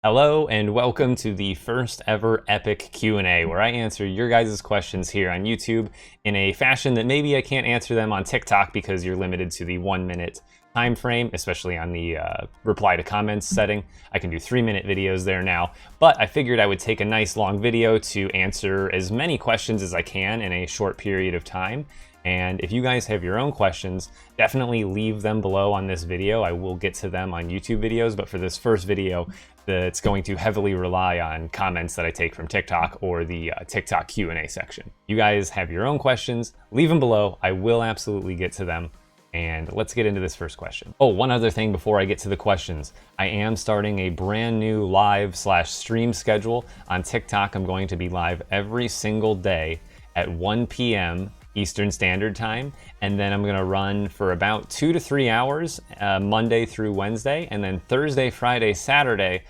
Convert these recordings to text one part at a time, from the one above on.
Hello and welcome to the first ever Epik Q&A, where I answer your guys' questions here on YouTube in a fashion that maybe I can't answer them on TikTok because you're limited to the 1 minute time frame, especially on the reply to comments setting. I can do 3-minute videos there now, but I figured I would take a nice long video to answer as many questions as I can in a short period of time. And if you guys have your own questions, definitely leave them below on this video. I will get to them on YouTube videos, but for this first video, it's going to heavily rely on comments that I take from TikTok or the TikTok Q&A section. You guys have your own questions, leave them below. I will absolutely get to them. And let's get into this first question. Oh, one other thing before I get to the questions. I am starting a brand new live/stream schedule on TikTok. I'm going to be live every single day at 1 p.m. Eastern Standard Time, and then I'm gonna run for about 2 to 3 hours, Monday through Wednesday, and then Thursday, Friday, Saturday,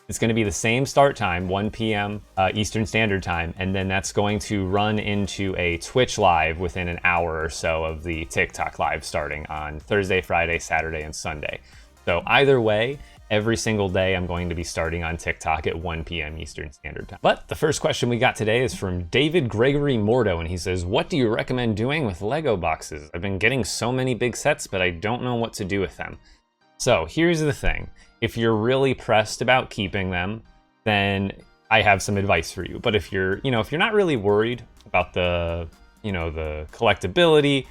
it's gonna be the same start time, 1 p.m. Eastern Standard Time, and then that's going to run into a Twitch live within an hour or so of the TikTok live starting on Thursday, Friday, Saturday, and Sunday. So either way, every single day I'm going to be starting on TikTok at 1 p.m. Eastern Standard Time. But the first question we got today is from David Gregory Mordo, and he says, what do you recommend doing with Lego boxes? I've been getting so many big sets, but I don't know what to do with them. So here's the thing. If you're really pressed about keeping them, then I have some advice for you. But if you're not really worried about the collectability,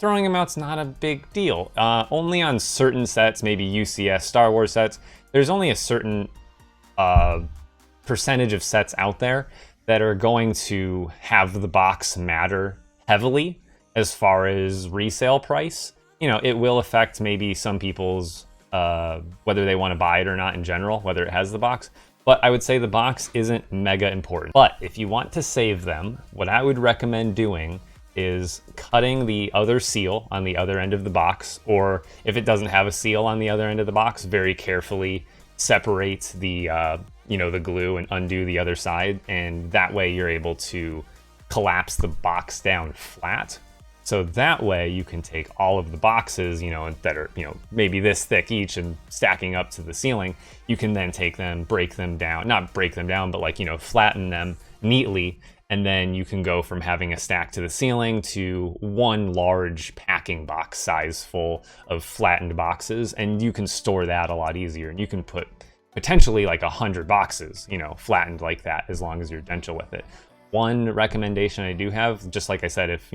throwing them out's not a big deal. Only on certain sets, maybe UCS Star Wars sets, there's only a certain percentage of sets out there that are going to have the box matter heavily as far as resale price. It will affect maybe some people's whether they want to buy it or not in general, whether it has the box. But I would say the box isn't mega important. But if you want to save them, what I would recommend doing is cutting the other seal on the other end of the box, or if it doesn't have a seal on the other end of the box, very carefully separate the the glue and undo the other side, and that way you're able to collapse the box down flat. So that way you can take all of the boxes, that are, maybe this thick each and stacking up to the ceiling. You can then take them, break them down, not break them down, but flatten them neatly. And then you can go from having a stack to the ceiling to one large packing box size full of flattened boxes. And you can store that a lot easier. And you can put potentially 100 boxes, flattened like that, as long as you're gentle with it. One recommendation I do have, just like I said, if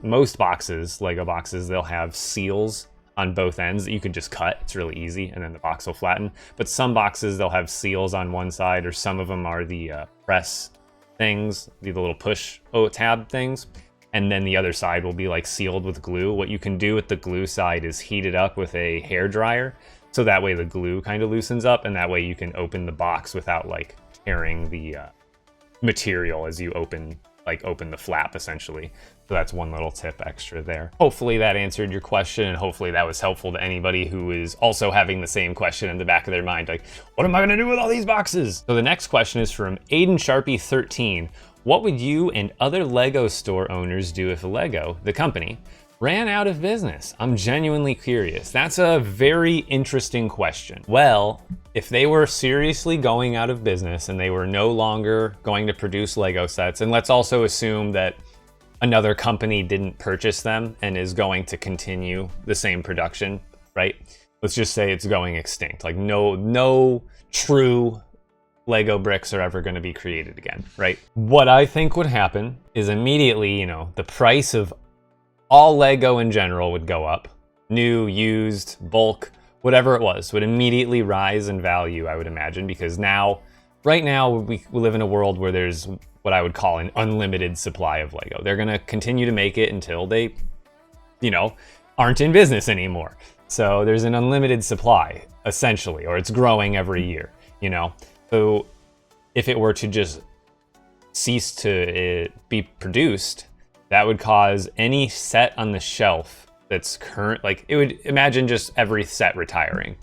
most boxes, Lego boxes, they'll have seals on both ends that you can just cut. It's really easy, and then the box will flatten. But some boxes, they'll have seals on one side, or some of them are the press things, the little push tab things, and then the other side will be sealed with glue. What you can do with the glue side is heat it up with a hair dryer, so that way the glue kind of loosens up, and that way you can open the box without tearing the material as you open the flap, essentially. So that's one little tip extra there. Hopefully that answered your question, and hopefully that was helpful to anybody who is also having the same question in the back of their mind, what am I gonna do with all these boxes? So the next question is from Aiden Sharpie 13. What would you and other Lego store owners do if Lego, the company, ran out of business? I'm genuinely curious. That's a very interesting question. Well, if they were seriously going out of business and they were no longer going to produce Lego sets, and let's also assume that another company didn't purchase them and is going to continue the same production, right? Let's just say it's going extinct. No true Lego bricks are ever going to be created again, right? What I think would happen is immediately, the price of all Lego in general would go up. New, used, bulk, whatever it was, would immediately rise in value, I would imagine, because right now, we live in a world where there's what I would call an unlimited supply of Lego. They're gonna continue to make it until they, aren't in business anymore. So there's an unlimited supply, essentially, or it's growing every year, So if it were to just cease to be produced, that would cause any set on the shelf that's current, it would imagine just every set retiring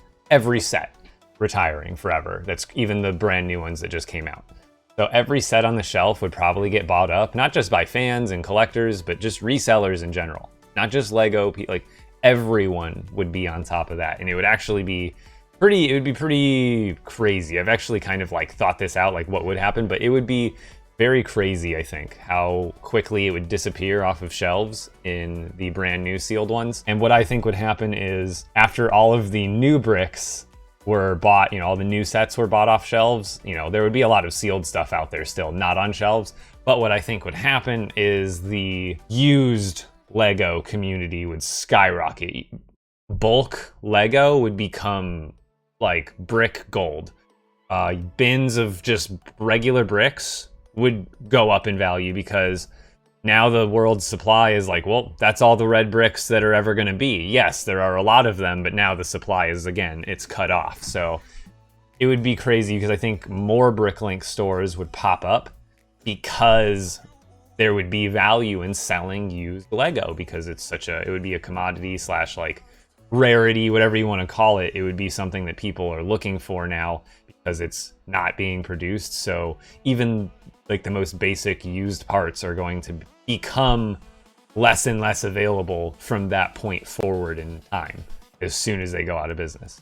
forever. That's even the brand new ones that just came out. So every set on the shelf would probably get bought up, not just by fans and collectors, but just resellers in general. Not just Lego, everyone would be on top of that. And it would actually be it would be pretty crazy. I've actually kind of like thought this out, like what would happen, but it would be very crazy, I think, how quickly it would disappear off of shelves in the brand new sealed ones. And what I think would happen is after all of the new bricks were bought, all the new sets were bought off shelves, there would be a lot of sealed stuff out there still not on shelves. But what I think would happen is the used Lego community would skyrocket. Bulk Lego would become like brick gold. Bins of just regular bricks would go up in value because now the world's supply is like, well, that's all the red bricks that are ever going to be. Yes, there are a lot of them, but now the supply is, again, it's cut off. So it would be crazy because I think more Bricklink stores would pop up because there would be value in selling used Lego because it would be a commodity / like rarity, whatever you want to call it. It would be something that people are looking for now because it's not being produced. So even like the most basic used parts are going to become less and less available from that point forward in time as soon as they go out of business.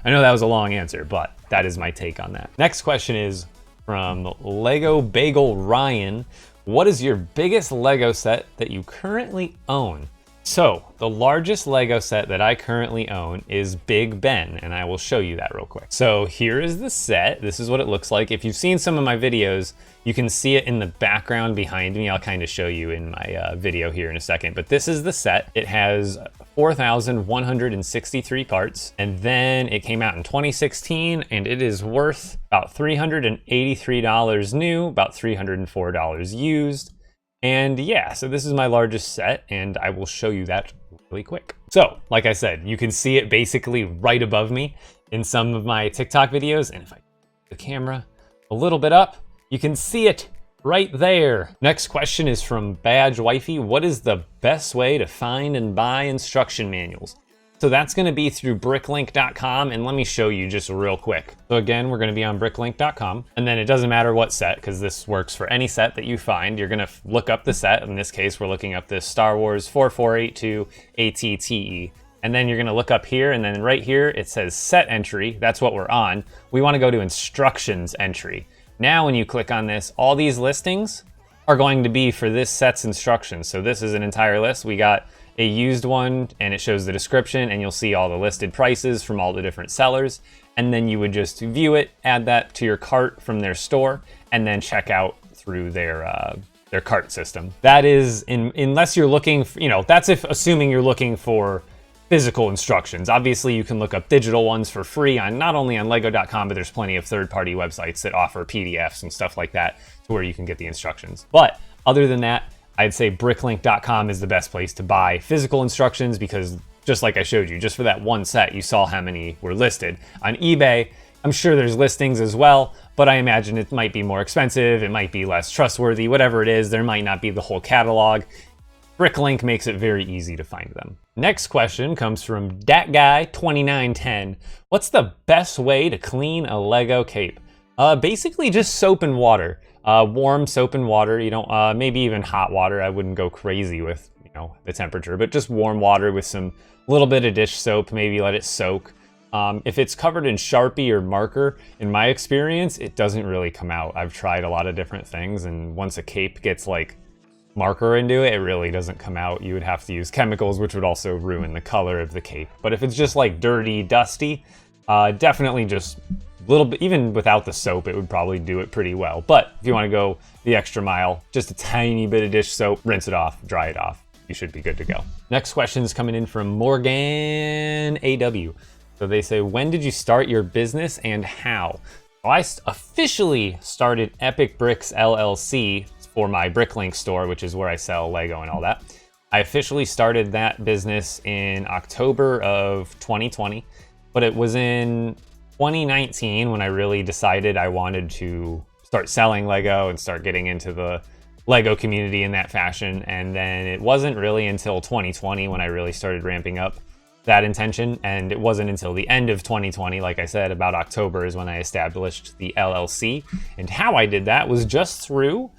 I know that was a long answer, but that is my take on that. Next question is from Lego Bagel Ryan. What is your biggest Lego set that you currently own? So the largest Lego set that I currently own is Big Ben, and I will show you that real quick. So here is the set. This is what it looks like. If you've seen some of my videos, you can see it in the background behind me. I'll kind of show you in my video here in a second, but this is the set. It has 4,163 parts, and then it came out in 2016, and it is worth about $383 new, about $304 used. And yeah, so this is my largest set, and I will show you that really quick. So, like I said, you can see it basically right above me in some of my TikTok videos, and if I put the camera a little bit up, you can see it right there. Next question is from Badge Wifey. What is the best way to find and buy instruction manuals? So that's going to be through bricklink.com, and let me show you just real quick. So again, we're going to be on bricklink.com, and then it doesn't matter what set, because this works for any set that you find. You're going to look up the set. In this case, we're looking up this Star Wars 4482 ATTE. And then you're going to look up here, and then right here it says set entry. That's what we're on. We want to go to instructions entry. Now when you click on this, all these listings are going to be for this set's instructions. So this is an entire list. We got a used one, and it shows the description, and you'll see all the listed prices from all the different sellers. And then you would just view it, add that to your cart from their store, and then check out through their cart system. That is, unless you're looking for, that's if assuming you're looking for physical instructions. Obviously, you can look up digital ones for free on not only on lego.com, but there's plenty of third-party websites that offer PDFs and stuff like that to where you can get the instructions. But other than that, I'd say bricklink.com is the best place to buy physical instructions because just like I showed you, just for that one set, you saw how many were listed. On eBay, I'm sure there's listings as well, but I imagine it might be more expensive, it might be less trustworthy, whatever it is, there might not be the whole catalog. Bricklink makes it very easy to find them. Next question comes from DatGuy2910. What's the best way to clean a Lego cape? Basically just soap and water. Warm soap and water. You don't, maybe even hot water. I wouldn't go crazy with, the temperature, but just warm water with some little bit of dish soap, maybe let it soak. If it's covered in Sharpie or marker, in my experience, it doesn't really come out. I've tried a lot of different things, and once a cape gets like marker into it, it really doesn't come out. You would have to use chemicals, which would also ruin the color of the cape. But if it's just like dirty, dusty, definitely just little bit, even without the soap, it would probably do it pretty well. But if you want to go the extra mile, just a tiny bit of dish soap, rinse it off, dry it off. You should be good to go. Next question is coming in from Morgan AW. So they say, when did you start your business and how? Well, I officially started Epik Bricks LLC for my Bricklink store, which is where I sell Lego and all that. I officially started that business in October of 2020, but it was in 2019 when I really decided I wanted to start selling Lego and start getting into the Lego community in that fashion. And then it wasn't really until 2020 when I really started ramping up that intention. And it wasn't until the end of 2020, like I said, about October is when I established the LLC. And how I did that was just through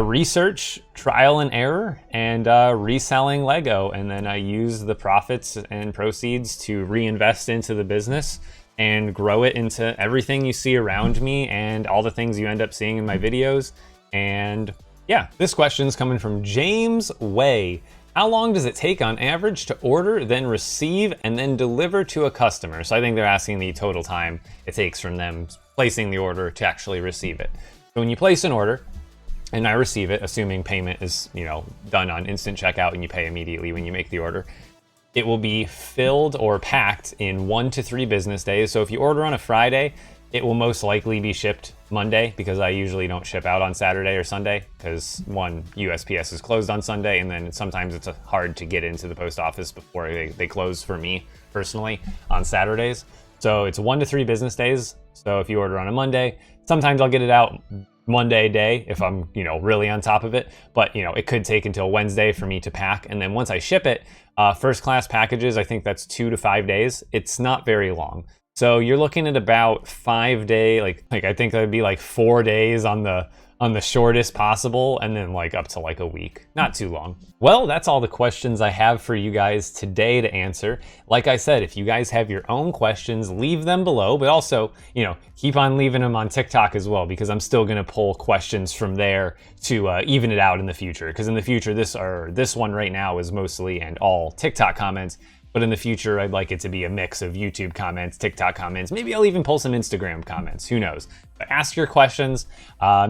research, trial and error, and reselling Lego. And then I used the profits and proceeds to reinvest into the business and grow it into everything you see around me and all the things you end up seeing in my videos. And yeah, this question's coming from James Way. How long does it take on average to order, then receive, and then deliver to a customer? So I think they're asking the total time it takes from them placing the order to actually receive it. So when you place an order and I receive it, assuming payment is, done on instant checkout and you pay immediately when you make the order, it will be filled or packed in 1 to 3 business days. So if you order on a Friday, it will most likely be shipped Monday, because I usually don't ship out on Saturday or Sunday because one, USPS is closed on Sunday, and then sometimes it's hard to get into the post office before they close for me personally on Saturdays. So it's 1 to 3 business days. So if you order on a Monday, sometimes I'll get it out Monday day if I'm, really on top of it. But, it could take until Wednesday for me to pack. And then once I ship it, first class packages, I think that's 2 to 5 days. It's not very long. So you're looking at about 5 day, like I think that'd be like 4 days on the shortest possible, and then up to a week. Not too long. Well, that's all the questions I have for you guys today to answer. Like I said, if you guys have your own questions, leave them below, but also, keep on leaving them on TikTok as well, because I'm still gonna pull questions from there to even it out in the future. Because in the future, this one right now is mostly and all TikTok comments. But in the future, I'd like it to be a mix of YouTube comments, TikTok comments. Maybe I'll even pull some Instagram comments. Who knows? But ask your questions.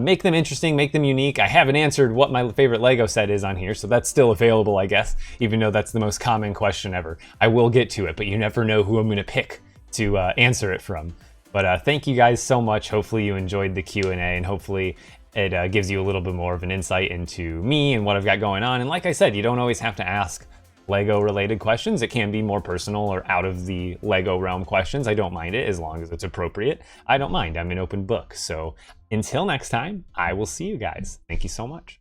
Make them interesting. Make them unique. I haven't answered what my favorite Lego set is on here, so that's still available, I guess, even though that's the most common question ever. I will get to it, but you never know who I'm going to pick to answer it from. But thank you guys so much. Hopefully you enjoyed the Q&A, and hopefully it gives you a little bit more of an insight into me and what I've got going on. And like I said, you don't always have to ask Lego related questions. It can be more personal or out of the Lego realm questions. I don't mind it as long as it's appropriate. I don't mind. I'm an open book. So until next time, I will see you guys. Thank you so much.